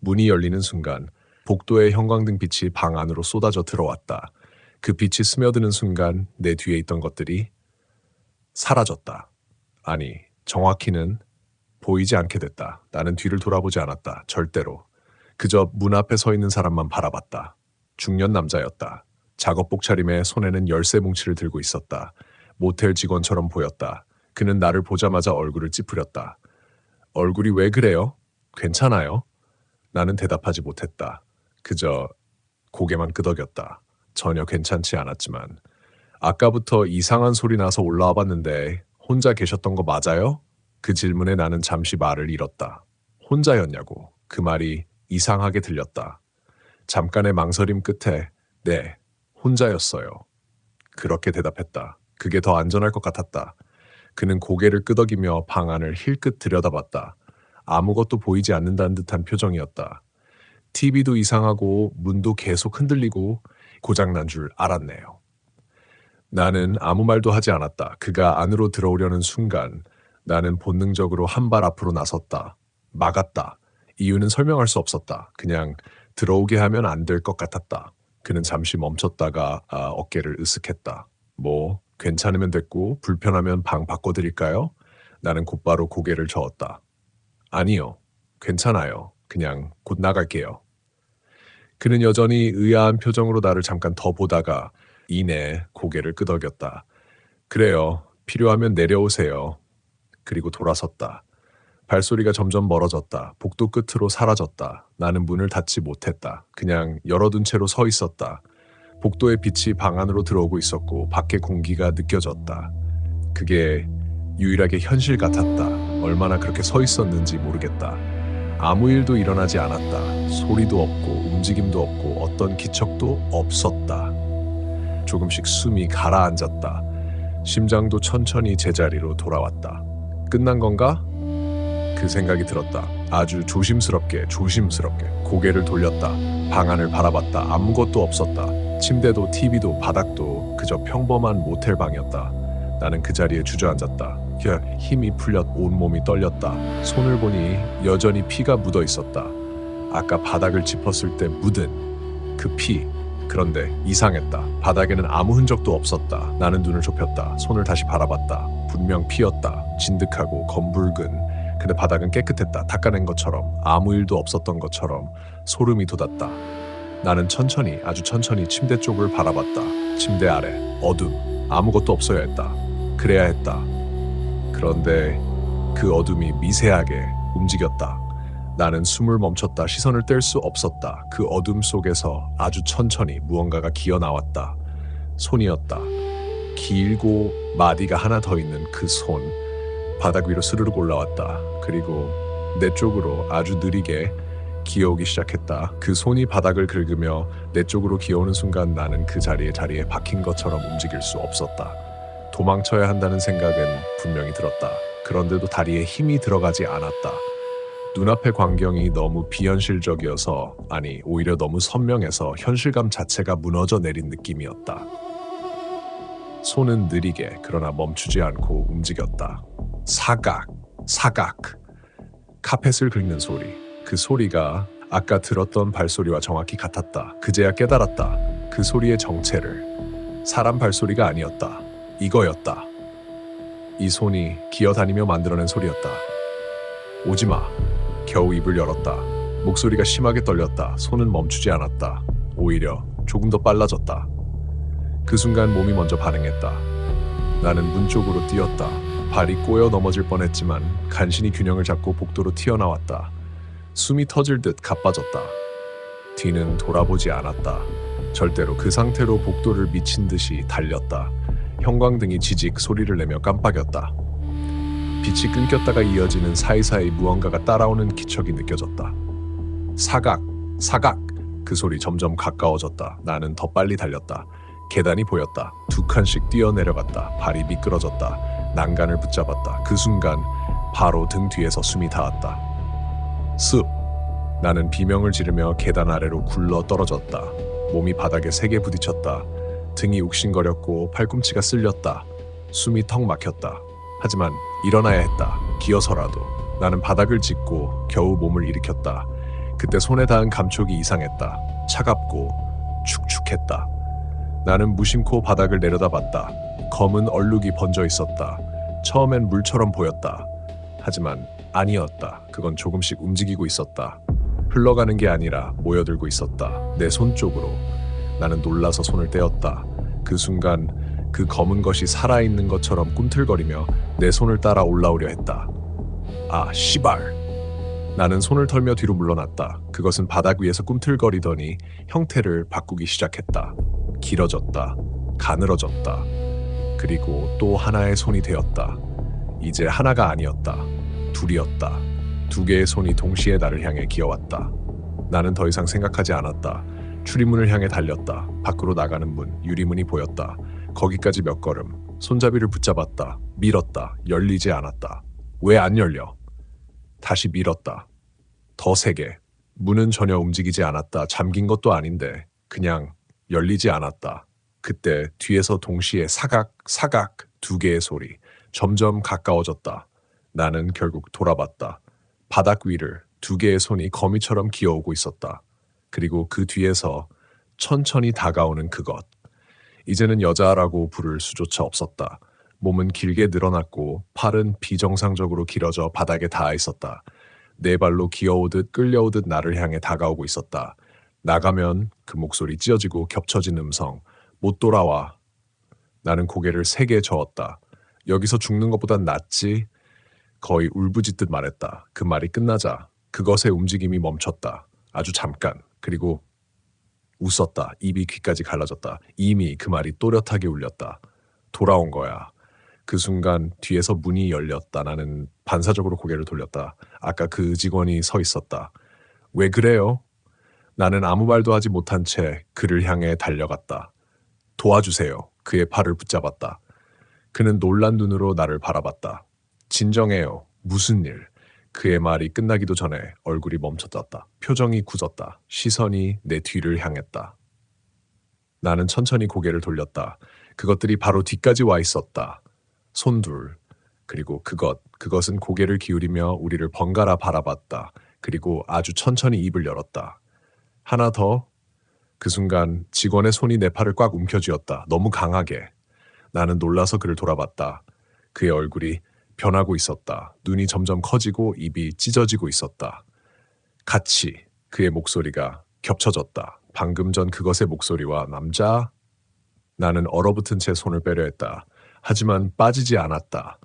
문이 열리는 순간 복도의 형광등 빛이 방 안으로 쏟아져 들어왔다. 그 빛이 스며드는 순간 내 뒤에 있던 것들이 사라졌다. 아니, 정확히는 보이지 않게 됐다. 나는 뒤를 돌아보지 않았다. 절대로. 그저 문 앞에 서 있는 사람만 바라봤다. 중년 남자였다. 작업복 차림에 손에는 열쇠 뭉치를 들고 있었다. 모텔 직원처럼 보였다. 그는 나를 보자마자 얼굴을 찌푸렸다. 얼굴이 왜 그래요? 괜찮아요? 나는 대답하지 못했다. 그저 고개만 끄덕였다. 전혀 괜찮지 않았지만. 아까부터 이상한 소리 나서 올라와 봤는데 혼자 계셨던 거 맞아요? 그 질문에 나는 잠시 말을 잃었다. 혼자였냐고. 그 말이 이상하게 들렸다. 잠깐의 망설임 끝에 네, 혼자였어요. 그렇게 대답했다. 그게 더 안전할 것 같았다. 그는 고개를 끄덕이며 방 안을 힐끗 들여다봤다. 아무것도 보이지 않는다는 듯한 표정이었다. TV도 이상하고 문도 계속 흔들리고 고장난 줄 알았네요. 나는 아무 말도 하지 않았다. 그가 안으로 들어오려는 순간 나는 본능적으로 한 발 앞으로 나섰다. 막았다. 이유는 설명할 수 없었다. 그냥 들어오게 하면 안 될 것 같았다. 그는 잠시 멈췄다가 어깨를 으쓱했다. 뭐 괜찮으면 됐고 불편하면 방 바꿔드릴까요? 나는 곧바로 고개를 저었다. 아니요. 괜찮아요. 그냥 곧 나갈게요. 그는 여전히 의아한 표정으로 나를 잠깐 더 보다가 이내 고개를 끄덕였다. 그래요. 필요하면 내려오세요. 그리고 돌아섰다. 발소리가 점점 멀어졌다. 복도 끝으로 사라졌다. 나는 문을 닫지 못했다. 그냥 열어둔 채로 서 있었다. 복도의 빛이 방 안으로 들어오고 있었고 밖의 공기가 느껴졌다. 그게 유일하게 현실 같았다. 얼마나 그렇게 서 있었는지 모르겠다. 아무 일도 일어나지 않았다. 소리도 없고 움직임도 없고 어떤 기척도 없었다. 조금씩 숨이 가라앉았다. 심장도 천천히 제자리로 돌아왔다. 끝난 건가? 그 생각이 들었다. 아주 조심스럽게 고개를 돌렸다. 방 안을 바라봤다. 아무것도 없었다. 침대도 TV도 바닥도 그저 평범한 모텔 방이었다. 나는 그 자리에 주저앉았다. 힘이 풀려 온몸이 떨렸다. 손을 보니 여전히 피가 묻어 있었다. 아까 바닥을 짚었을 때 묻은 그 피. 그런데 이상했다. 바닥에는 아무 흔적도 없었다. 나는 눈을 좁혔다. 손을 다시 바라봤다. 분명 피였다. 진득하고 검붉은. 근데 바닥은 깨끗했다. 닦아낸 것처럼 아무 일도 없었던 것처럼 소름이 돋았다. 나는 아주 천천히 침대 쪽을 바라봤다. 침대 아래 어둠. 아무것도 없어야 했다. 그래야 했다. 그런데 그 어둠이 미세하게 움직였다. 나는 숨을 멈췄다. 시선을 뗄 수 없었다. 그 어둠 속에서 아주 천천히 무언가가 기어나왔다. 손이었다. 길고 마디가 하나 더 있는 그 손. 바닥 위로 스르륵 올라왔다. 그리고 내 쪽으로 아주 느리게 기어오기 시작했다. 그 손이 바닥을 긁으며 내 쪽으로 기어오는 순간 나는 그 자리에 박힌 것처럼 움직일 수 없었다. 도망쳐야 한다는 생각은 분명히 들었다. 그런데도 다리에 힘이 들어가지 않았다. 눈앞의 광경이 너무 비현실적이어서, 아니 오히려 너무 선명해서 현실감 자체가 무너져 내린 느낌이었다. 손은 느리게 그러나 멈추지 않고 움직였다. 사각. 카펫을 긁는 소리. 그 소리가 아까 들었던 발소리와 정확히 같았다. 그제야 깨달았다. 그 소리의 정체를. 사람 발소리가 아니었다. 이거였다. 이 손이 기어다니며 만들어낸 소리였다. 오지마. 겨우 입을 열었다. 목소리가 심하게 떨렸다. 손은 멈추지 않았다. 오히려 조금 더 빨라졌다. 그 순간 몸이 먼저 반응했다. 나는 문 쪽으로 뛰었다. 발이 꼬여 넘어질 뻔했지만 간신히 균형을 잡고 복도로 튀어나왔다. 숨이 터질 듯 가빠졌다. 뒤는 돌아보지 않았다. 절대로. 그 상태로 복도를 미친 듯이 달렸다. 형광등이 지직 소리를 내며 깜빡였다. 빛이 끊겼다가 이어지는 사이사이 무언가가 따라오는 기척이 느껴졌다. 사각. 그 소리 점점 가까워졌다. 나는 더 빨리 달렸다. 계단이 보였다. 2칸씩 뛰어내려갔다. 발이 미끄러졌다. 난간을 붙잡았다. 그 순간 바로 등 뒤에서 숨이 닿았다. 습. 나는 비명을 지르며 계단 아래로 굴러 떨어졌다. 몸이 바닥에 세게 부딪혔다. 등이 욱신거렸고 팔꿈치가 쓸렸다. 숨이 턱 막혔다. 하지만 일어나야 했다. 기어서라도. 나는 바닥을 짚고 겨우 몸을 일으켰다. 그때 손에 닿은 감촉이 이상했다. 차갑고 축축했다. 나는 무심코 바닥을 내려다봤다. 검은 얼룩이 번져 있었다. 처음엔 물처럼 보였다. 하지만 아니었다. 그건 조금씩 움직이고 있었다. 흘러가는 게 아니라 모여들고 있었다. 내 손 쪽으로. 나는 놀라서 손을 떼었다. 그 순간 그 검은 것이 살아있는 것처럼 꿈틀거리며 내 손을 따라 올라오려 했다. 아, 씨발! 나는 손을 털며 뒤로 물러났다. 그것은 바닥 위에서 꿈틀거리더니 형태를 바꾸기 시작했다. 길어졌다. 가늘어졌다. 그리고 또 하나의 손이 되었다. 이제 하나가 아니었다. 둘이었다. 두 개의 손이 동시에 나를 향해 기어왔다. 나는 더 이상 생각하지 않았다. 출입문을 향해 달렸다. 밖으로 나가는 문, 유리문이 보였다. 거기까지 몇 걸음. 손잡이를 붙잡았다. 밀었다. 열리지 않았다. 왜 안 열려? 다시 밀었다. 더 세게. 문은 전혀 움직이지 않았다. 잠긴 것도 아닌데 그냥 열리지 않았다. 그때 뒤에서 동시에 사각, 사각 두 개의 소리. 점점 가까워졌다. 나는 결국 돌아봤다. 바닥 위를 두 개의 손이 거미처럼 기어오고 있었다. 그리고 그 뒤에서 천천히 다가오는 그것. 이제는 여자라고 부를 수조차 없었다. 몸은 길게 늘어났고 팔은 비정상적으로 길어져 바닥에 닿아 있었다. 네 발로 기어오듯 끌려오듯 나를 향해 다가오고 있었다. 나가면 그 목소리 찢어지고 겹쳐진 음성. 못 돌아와. 나는 고개를 세게 저었다. 여기서 죽는 것보단 낫지? 거의 울부짖듯 말했다. 그 말이 끝나자 그것의 움직임이 멈췄다. 아주 잠깐. 그리고 웃었다. 입이 귀까지 갈라졌다. 이미 그 말이 또렷하게 울렸다. 돌아온 거야. 그 순간 뒤에서 문이 열렸다. 나는 반사적으로 고개를 돌렸다. 아까 그 직원이 서 있었다. 왜 그래요? 나는 아무 말도 하지 못한 채 그를 향해 달려갔다. 도와주세요. 그의 팔을 붙잡았다. 그는 놀란 눈으로 나를 바라봤다. 진정해요. 무슨 일? 그의 말이 끝나기도 전에 얼굴이 멈춰졌다. 표정이 굳었다. 시선이 내 뒤를 향했다. 나는 천천히 고개를 돌렸다. 그것들이 바로 뒤까지 와 있었다. 손둘. 그리고 그것은 고개를 기울이며 우리를 번갈아 바라봤다. 그리고 아주 천천히 입을 열었다. 하나 더. 그 순간 직원의 손이 내 팔을 꽉 움켜쥐었다. 너무 강하게. 나는 놀라서 그를 돌아봤다. 그의 얼굴이 변하고 있었다. 눈이 점점 커지고 입이 찢어지고 있었다. 같이 그의 목소리가 겹쳐졌다. 방금 전 그것의 목소리와 남자? 나는 얼어붙은 채 손을 빼려 했다. 하지만 빠지지 않았다.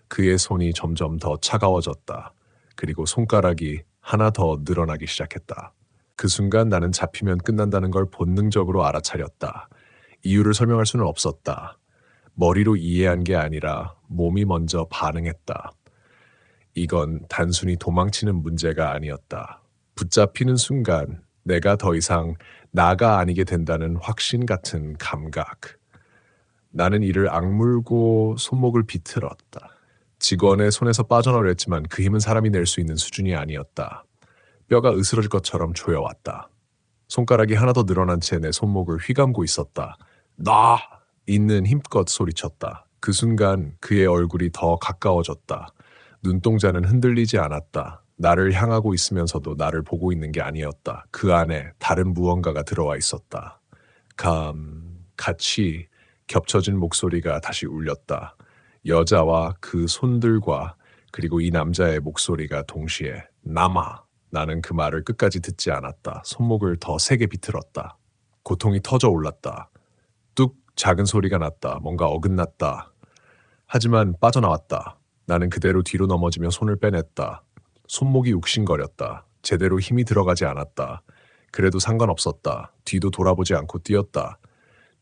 그의 손이 점점 더 차가워졌다. 그리고 손가락이 하나 더 늘어나기 시작했다. 그 순간 나는 잡히면 끝난다는 걸 본능적으로 알아차렸다. 이유를 설명할 수는 없었다. 머리로 이해한 게 아니라 몸이 먼저 반응했다. 이건 단순히 도망치는 문제가 아니었다. 붙잡히는 순간 내가 더 이상 나가 아니게 된다는 확신 같은 감각. 나는 이를 악물고 손목을 비틀었다. 직원의 손에서 빠져나오려 했지만 그 힘은 사람이 낼 수 있는 수준이 아니었다. 뼈가 으스러질 것처럼 조여왔다. 손가락이 하나 더 늘어난 채 내 손목을 휘감고 있었다. 나! 있는 힘껏 소리쳤다. 그 순간 그의 얼굴이 더 가까워졌다. 눈동자는 흔들리지 않았다. 나를 향하고 있으면서도 나를 보고 있는 게 아니었다. 그 안에 다른 무언가가 들어와 있었다. 같이 겹쳐진 목소리가 다시 울렸다. 여자와 그 손들과 그리고 이 남자의 목소리가 동시에 남아. 나는 그 말을 끝까지 듣지 않았다. 손목을 더 세게 비틀었다. 고통이 터져 올랐다. 뚝 작은 소리가 났다. 뭔가 어긋났다. 하지만 빠져나왔다. 나는 그대로 뒤로 넘어지며 손을 빼냈다. 손목이 욱신거렸다. 제대로 힘이 들어가지 않았다. 그래도 상관없었다. 뒤도 돌아보지 않고 뛰었다.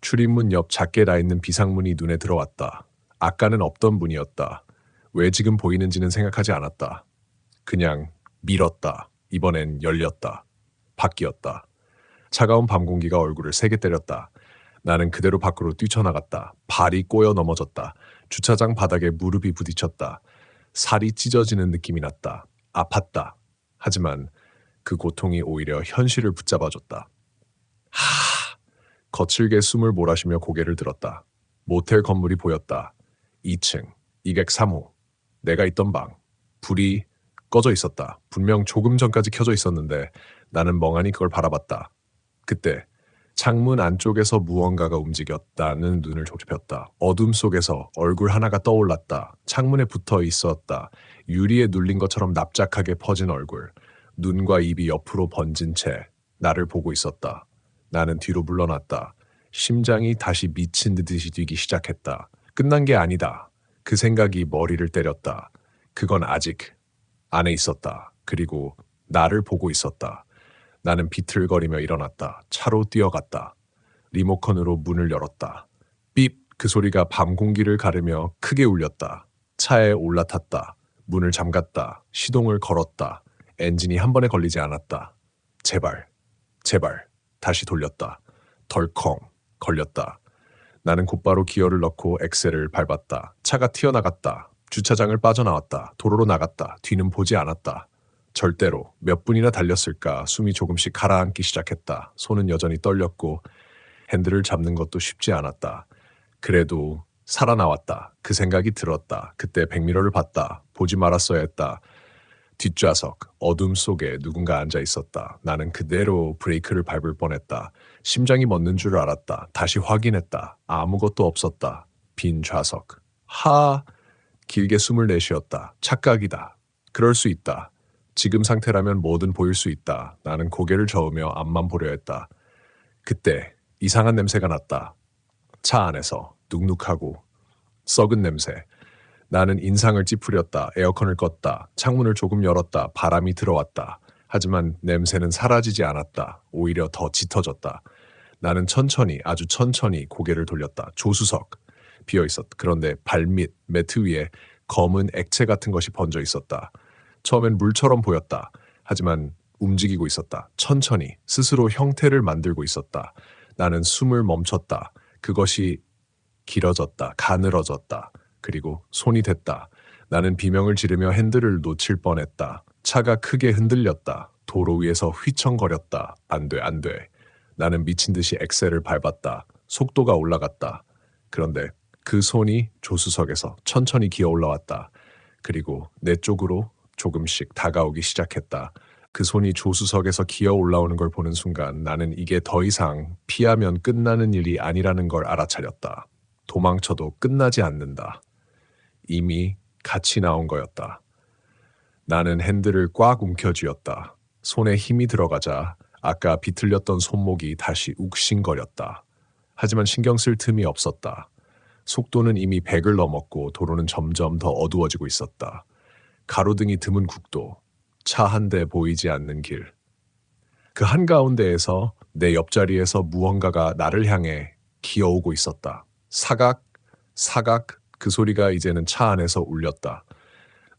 출입문 옆 작게 나 있는 비상문이 눈에 들어왔다. 아까는 없던 문이었다. 왜 지금 보이는지는 생각하지 않았다. 그냥 밀었다. 이번엔 열렸다. 바뀌었다. 차가운 밤 공기가 얼굴을 세게 때렸다. 나는 그대로 밖으로 뛰쳐나갔다. 발이 꼬여 넘어졌다. 주차장 바닥에 무릎이 부딪혔다. 살이 찢어지는 느낌이 났다. 아팠다. 하지만 그 고통이 오히려 현실을 붙잡아줬다. 거칠게 숨을 몰아쉬며 고개를 들었다. 모텔 건물이 보였다. 2층, 203호. 내가 있던 방. 불이 꺼져 있었다. 분명 조금 전까지 켜져 있었는데 나는 멍하니 그걸 바라봤다. 그때 창문 안쪽에서 무언가가 움직였다는 눈을 좁혔다. 어둠 속에서 얼굴 하나가 떠올랐다. 창문에 붙어 있었다. 유리에 눌린 것처럼 납작하게 퍼진 얼굴. 눈과 입이 옆으로 번진 채 나를 보고 있었다. 나는 뒤로 물러났다. 심장이 다시 미친 듯이 뛰기 시작했다. 끝난 게 아니다. 그 생각이 머리를 때렸다. 그건 아직 안에 있었다. 그리고 나를 보고 있었다. 나는 비틀거리며 일어났다. 차로 뛰어갔다. 리모컨으로 문을 열었다. 삐! 그 소리가 밤 공기를 가르며 크게 울렸다. 차에 올라탔다. 문을 잠갔다. 시동을 걸었다. 엔진이 한 번에 걸리지 않았다. 제발, 제발. 다시 돌렸다. 덜컹 걸렸다. 나는 곧바로 기어를 넣고 엑셀을 밟았다. 차가 튀어나갔다. 주차장을 빠져나왔다. 도로로 나갔다. 뒤는 보지 않았다. 절대로 몇 분이나 달렸을까 숨이 조금씩 가라앉기 시작했다. 손은 여전히 떨렸고 핸들을 잡는 것도 쉽지 않았다. 그래도 살아나왔다. 그 생각이 들었다. 그때 백미러를 봤다. 보지 말았어야 했다. 뒷좌석, 어둠 속에 누군가 앉아 있었다. 나는 그대로 브레이크를 밟을 뻔했다. 심장이 멎는 줄 알았다. 다시 확인했다. 아무것도 없었다. 빈 좌석. 길게 숨을 내쉬었다. 착각이다. 그럴 수 있다. 지금 상태라면 뭐든 보일 수 있다. 나는 고개를 저으며 앞만 보려 했다. 그때 이상한 냄새가 났다. 차 안에서 눅눅하고 썩은 냄새. 나는 인상을 찌푸렸다. 에어컨을 껐다. 창문을 조금 열었다. 바람이 들어왔다. 하지만 냄새는 사라지지 않았다. 오히려 더 짙어졌다. 나는 천천히, 아주 천천히 고개를 돌렸다. 조수석. 비어 있었다. 그런데 발밑, 매트 위에 검은 액체 같은 것이 번져 있었다. 처음엔 물처럼 보였다. 하지만 움직이고 있었다. 천천히 스스로 형태를 만들고 있었다. 나는 숨을 멈췄다. 그것이 길어졌다. 가늘어졌다. 그리고 손이 댔다. 나는 비명을 지르며 핸들을 놓칠 뻔했다. 차가 크게 흔들렸다. 도로 위에서 휘청거렸다. 안 돼, 안 돼. 나는 미친 듯이 엑셀을 밟았다. 속도가 올라갔다. 그런데 그 손이 조수석에서 천천히 기어 올라왔다. 그리고 내 쪽으로 조금씩 다가오기 시작했다. 그 손이 조수석에서 기어 올라오는 걸 보는 순간 나는 이게 더 이상 피하면 끝나는 일이 아니라는 걸 알아차렸다. 도망쳐도 끝나지 않는다. 이미 같이 나온 거였다. 나는 핸들을 꽉 움켜쥐었다. 손에 힘이 들어가자 아까 비틀렸던 손목이 다시 욱신거렸다. 하지만 신경 쓸 틈이 없었다. 속도는 이미 100을 넘었고 도로는 점점 더 어두워지고 있었다. 가로등이 드문 국도, 차 한 대 보이지 않는 길. 그 한가운데에서 내 옆자리에서 무언가가 나를 향해 기어오고 있었다. 사각, 사각, 그 소리가 이제는 차 안에서 울렸다.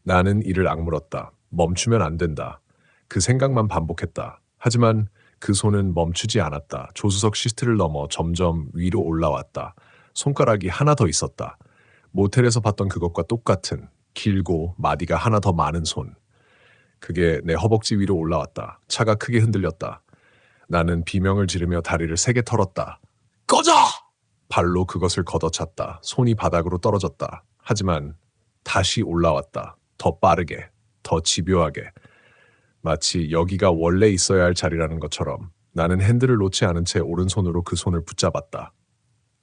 나는 이를 악물었다. 멈추면 안 된다. 그 생각만 반복했다. 하지만 그 손은 멈추지 않았다. 조수석 시트를 넘어 점점 위로 올라왔다. 손가락이 하나 더 있었다. 모텔에서 봤던 그것과 똑같은 길고 마디가 하나 더 많은 손. 그게 내 허벅지 위로 올라왔다. 차가 크게 흔들렸다. 나는 비명을 지르며 다리를 세게 털었다. 꺼져! 발로 그것을 걷어찼다. 손이 바닥으로 떨어졌다. 하지만 다시 올라왔다. 더 빠르게, 더 집요하게. 마치 여기가 원래 있어야 할 자리라는 것처럼 나는 핸들을 놓지 않은 채 오른손으로 그 손을 붙잡았다.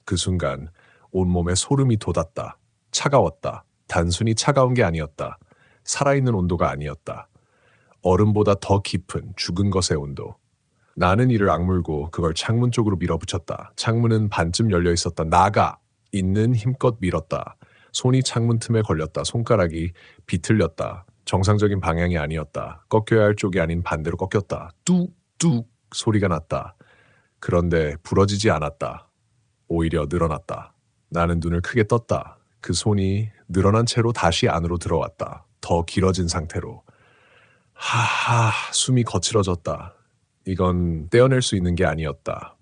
그 순간 온몸에 소름이 돋았다. 차가웠다. 단순히 차가운 게 아니었다. 살아있는 온도가 아니었다. 얼음보다 더 깊은 죽은 것의 온도. 나는 이를 악물고 그걸 창문 쪽으로 밀어붙였다. 창문은 반쯤 열려 있었다. 나가! 있는 힘껏 밀었다. 손이 창문 틈에 걸렸다. 손가락이 비틀렸다. 정상적인 방향이 아니었다. 꺾여야 할 쪽이 아닌 반대로 꺾였다. 뚝뚝 소리가 났다. 그런데 부러지지 않았다. 오히려 늘어났다. 나는 눈을 크게 떴다. 그 손이 늘어난 채로 다시 안으로 들어왔다. 더 길어진 상태로. 숨이 거칠어졌다. 이건 떼어낼 수 있는 게 아니었다.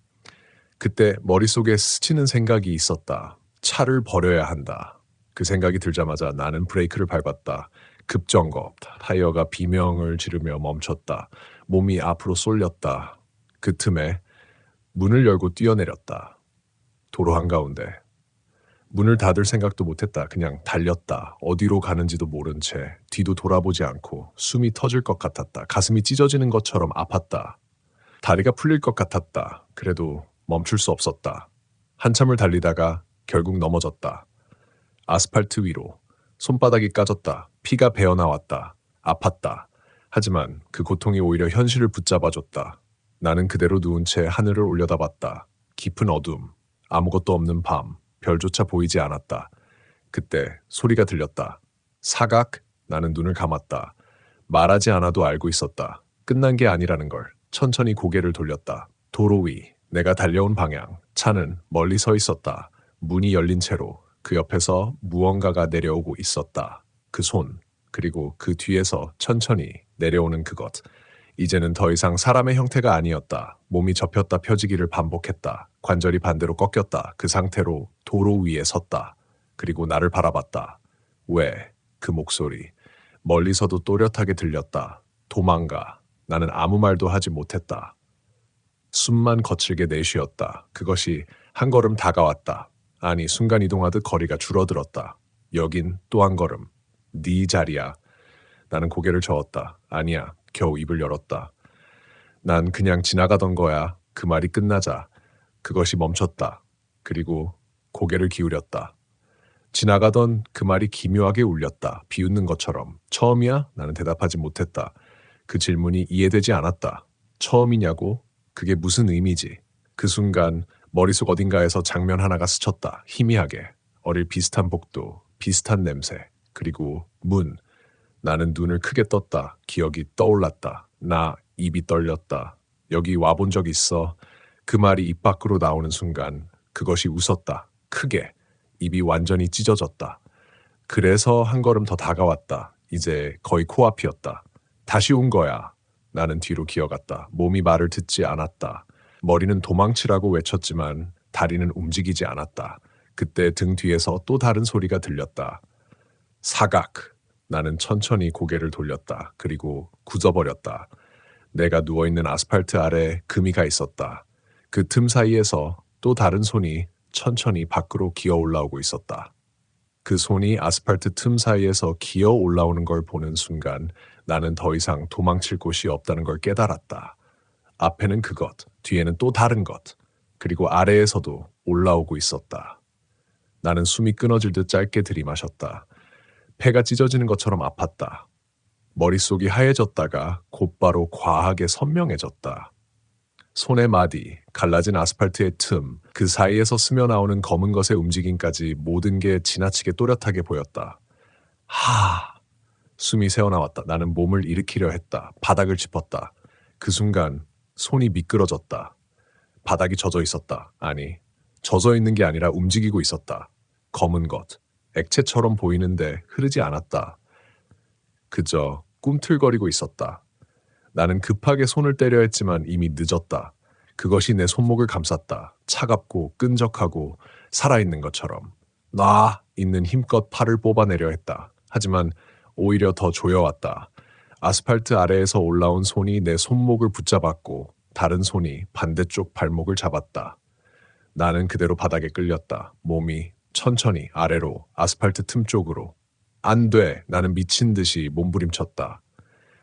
그때 머릿속에 스치는 생각이 있었다. 차를 버려야 한다. 그 생각이 들자마자 나는 브레이크를 밟았다. 급정거, 타이어가 비명을 지르며 멈췄다. 몸이 앞으로 쏠렸다. 그 틈에 문을 열고 뛰어내렸다. 도로 한가운데. 문을 닫을 생각도 못했다. 그냥 달렸다. 어디로 가는지도 모른 채 뒤도 돌아보지 않고 숨이 터질 것 같았다. 가슴이 찢어지는 것처럼 아팠다. 다리가 풀릴 것 같았다. 그래도 멈출 수 없었다. 한참을 달리다가 결국 넘어졌다. 아스팔트 위로. 손바닥이 까졌다. 피가 배어나왔다. 아팠다. 하지만 그 고통이 오히려 현실을 붙잡아줬다. 나는 그대로 누운 채 하늘을 올려다봤다. 깊은 어둠, 아무것도 없는 밤, 별조차 보이지 않았다. 그때 소리가 들렸다. 사각? 나는 눈을 감았다. 말하지 않아도 알고 있었다. 끝난 게 아니라는 걸. 천천히 고개를 돌렸다. 도로 위, 내가 달려온 방향. 차는 멀리 서 있었다. 문이 열린 채로 그 옆에서 무언가가 내려오고 있었다. 그 손, 그리고 그 뒤에서 천천히 내려오는 그것. 이제는 더 이상 사람의 형태가 아니었다. 몸이 접혔다 펴지기를 반복했다. 관절이 반대로 꺾였다. 그 상태로 도로 위에 섰다. 그리고 나를 바라봤다. 왜? 그 목소리. 멀리서도 또렷하게 들렸다. 도망가. 나는 아무 말도 하지 못했다. 숨만 거칠게 내쉬었다. 그것이 한 걸음 다가왔다. 아니, 순간이동하듯 거리가 줄어들었다. 여긴 또 한 걸음. 네 자리야. 나는 고개를 저었다. 아니야. 겨우 입을 열었다. 난 그냥 지나가던 거야. 그 말이 끝나자 그것이 멈췄다. 그리고 고개를 기울였다. 지나가던 그 말이 기묘하게 울렸다. 비웃는 것처럼. 처음이야? 나는 대답하지 못했다. 그 질문이 이해되지 않았다. 처음이냐고? 그게 무슨 의미지? 그 순간 머릿속 어딘가에서 장면 하나가 스쳤다. 희미하게. 어릴 비슷한 복도, 비슷한 냄새, 그리고 문. 나는 눈을 크게 떴다. 기억이 떠올랐다. 나 입이 떨렸다. 여기 와본 적 있어. 그 말이 입 밖으로 나오는 순간 그것이 웃었다. 크게. 입이 완전히 찢어졌다. 그래서 한 걸음 더 다가왔다. 이제 거의 코앞이었다. 다시 온 거야. 나는 뒤로 기어갔다. 몸이 말을 듣지 않았다. 머리는 도망치라고 외쳤지만 다리는 움직이지 않았다. 그때 등 뒤에서 또 다른 소리가 들렸다. 사각. 나는 천천히 고개를 돌렸다. 그리고 굳어버렸다. 내가 누워있는 아스팔트 아래 금이가 있었다. 그 틈 사이에서 또 다른 손이 천천히 밖으로 기어 올라오고 있었다. 그 손이 아스팔트 틈 사이에서 기어 올라오는 걸 보는 순간 나는 더 이상 도망칠 곳이 없다는 걸 깨달았다. 앞에는 그것, 뒤에는 또 다른 것, 그리고 아래에서도 올라오고 있었다. 나는 숨이 끊어질 듯 짧게 들이마셨다. 폐가 찢어지는 것처럼 아팠다. 머릿속이 하얘졌다가 곧바로 과하게 선명해졌다. 손의 마디, 갈라진 아스팔트의 틈, 그 사이에서 스며나오는 검은 것의 움직임까지 모든 게 지나치게 또렷하게 보였다. 숨이 새어나왔다. 나는 몸을 일으키려 했다. 바닥을 짚었다. 그 순간 손이 미끄러졌다. 바닥이 젖어 있었다. 아니, 젖어 있는 게 아니라 움직이고 있었다. 검은 것, 액체처럼 보이는데 흐르지 않았다. 그저 꿈틀거리고 있었다. 나는 급하게 손을 떼려 했지만 이미 늦었다. 그것이 내 손목을 감쌌다. 차갑고 끈적하고 살아있는 것처럼. 놔! 있는 힘껏 팔을 뽑아내려 했다. 하지만 오히려 더 조여왔다. 아스팔트 아래에서 올라온 손이 내 손목을 붙잡았고 다른 손이 반대쪽 발목을 잡았다. 나는 그대로 바닥에 끌렸다. 몸이 천천히 아래로 아스팔트 틈 쪽으로. 안 돼! 나는 미친 듯이 몸부림쳤다.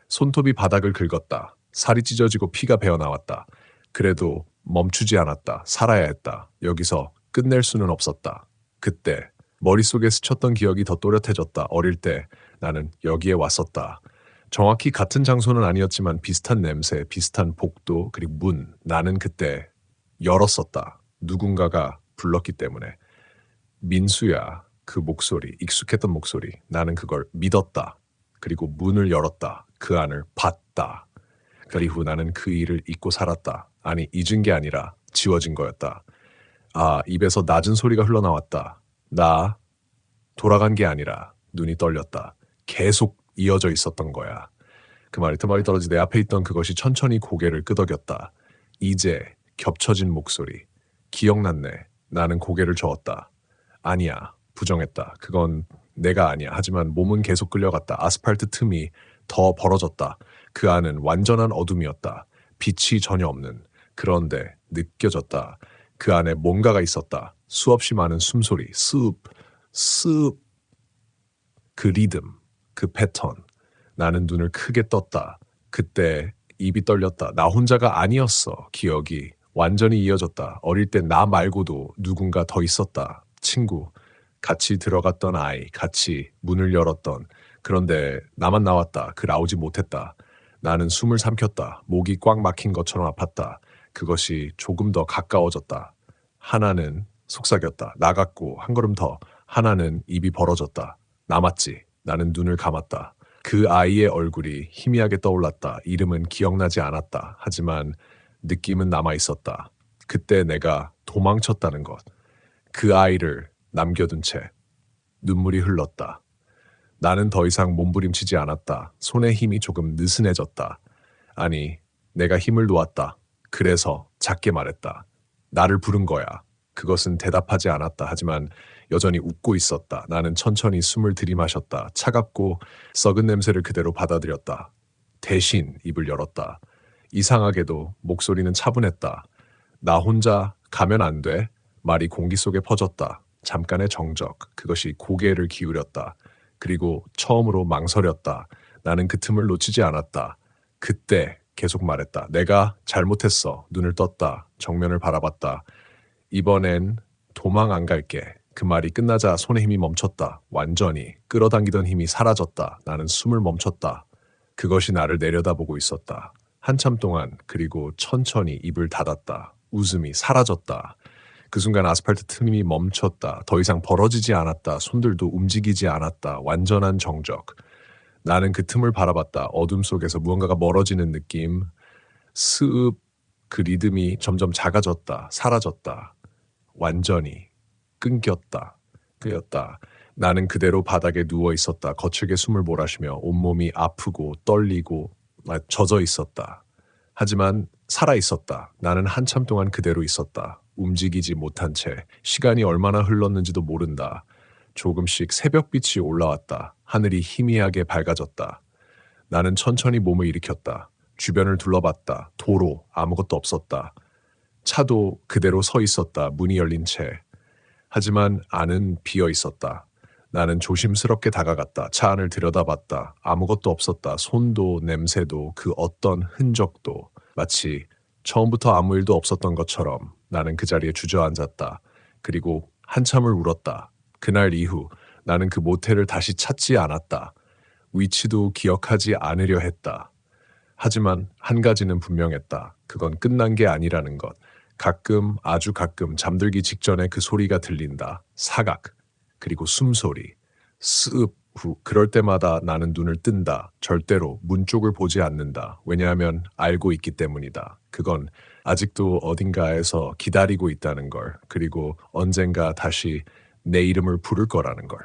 손톱이 바닥을 긁었다. 살이 찢어지고 피가 배어나왔다. 그래도 멈추지 않았다. 살아야 했다. 여기서 끝낼 수는 없었다. 그때 머릿속에 스쳤던 기억이 더 또렷해졌다. 어릴 때 나는 여기에 왔었다. 정확히 같은 장소는 아니었지만 비슷한 냄새, 비슷한 복도, 그리고 문. 나는 그때 열었었다. 누군가가 불렀기 때문에. 민수야. 그 목소리, 익숙했던 목소리. 나는 그걸 믿었다. 그리고 문을 열었다. 그 안을 봤다. 그리고 나는 그 일을 잊고 살았다. 아니, 잊은 게 아니라 지워진 거였다. 입에서 낮은 소리가 흘러나왔다. 나 돌아간 게 아니라 눈이 떨렸다. 계속 이어져 있었던 거야. 그 말이 틈말이 떨어지 내 앞에 있던 그것이 천천히 고개를 끄덕였다. 이제 겹쳐진 목소리. 기억났네. 나는 고개를 저었다. 아니야. 부정했다. 그건 내가 아니야. 하지만 몸은 계속 끌려갔다. 아스팔트 틈이 더 벌어졌다. 그 안은 완전한 어둠이었다. 빛이 전혀 없는. 그런데 느껴졌다. 그 안에 뭔가가 있었다. 수없이 많은 숨소리, 습, 그 리듬, 그 패턴. 나는 눈을 크게 떴다. 그때 입이 떨렸다. 나 혼자가 아니었어. 기억이 완전히 이어졌다. 어릴 때 나 말고도 누군가 더 있었다. 친구, 같이 들어갔던 아이, 같이 문을 열었던. 그런데 나만 나왔다. 그 나오지 못했다. 나는 숨을 삼켰다. 목이 꽉 막힌 것처럼 아팠다. 그것이 조금 더 가까워졌다. 하나는 속삭였다. 나갔고 한 걸음 더. 하나는 입이 벌어졌다. 남았지. 나는 눈을 감았다. 그 아이의 얼굴이 희미하게 떠올랐다. 이름은 기억나지 않았다. 하지만 느낌은 남아 있었다. 그때 내가 도망쳤다는 것. 그 아이를 남겨둔 채 눈물이 흘렀다. 나는 더 이상 몸부림치지 않았다. 손의 힘이 조금 느슨해졌다. 아니, 내가 힘을 놓았다. 그래서 작게 말했다. 나를 부른 거야. 그것은 대답하지 않았다. 하지만 여전히 웃고 있었다. 나는 천천히 숨을 들이마셨다. 차갑고 썩은 냄새를 그대로 받아들였다. 대신 입을 열었다. 이상하게도 목소리는 차분했다. 나 혼자 가면 안 돼. 말이 공기 속에 퍼졌다. 잠깐의 정적. 그것이 고개를 기울였다. 그리고 처음으로 망설였다. 나는 그 틈을 놓치지 않았다. 그때 계속 말했다. 내가 잘못했어. 눈을 떴다. 정면을 바라봤다. 이번엔 도망 안 갈게. 그 말이 끝나자 손의 힘이 멈췄다. 완전히 끌어당기던 힘이 사라졌다. 나는 숨을 멈췄다. 그것이 나를 내려다보고 있었다. 한참 동안 그리고 천천히 입을 닫았다. 웃음이 사라졌다. 그 순간 아스팔트 틈이 멈췄다. 더 이상 벌어지지 않았다. 손들도 움직이지 않았다. 완전한 정적. 나는 그 틈을 바라봤다. 어둠 속에서 무언가가 멀어지는 느낌. 스읍 그 리듬이 점점 작아졌다. 사라졌다. 완전히 끊겼다. 끄였다. 나는 그대로 바닥에 누워 있었다. 거칠게 숨을 몰아쉬며 온몸이 아프고 떨리고 젖어 있었다. 하지만 살아 있었다. 나는 한참 동안 그대로 있었다. 움직이지 못한 채 시간이 얼마나 흘렀는지도 모른다. 조금씩 새벽빛이 올라왔다. 하늘이 희미하게 밝아졌다. 나는 천천히 몸을 일으켰다. 주변을 둘러봤다. 도로 아무것도 없었다. 차도 그대로 서 있었다. 문이 열린 채. 하지만 안은 비어 있었다. 나는 조심스럽게 다가갔다. 차 안을 들여다봤다. 아무것도 없었다. 손도 냄새도 그 어떤 흔적도 마치 처음부터 아무 일도 없었던 것처럼 나는 그 자리에 주저앉았다. 그리고 한참을 울었다. 그날 이후 나는 그 모텔을 다시 찾지 않았다. 위치도 기억하지 않으려 했다. 하지만 한 가지는 분명했다. 그건 끝난 게 아니라는 것. 가끔 아주 가끔 잠들기 직전에 그 소리가 들린다. 사각 그리고 숨소리. 습 후 그럴 때마다 나는 눈을 뜬다. 절대로 문 쪽을 보지 않는다. 왜냐하면 알고 있기 때문이다. 그건 아직도 어딘가에서 기다리고 있다는 걸. 그리고 언젠가 다시 내 이름을 부를 거라는 걸.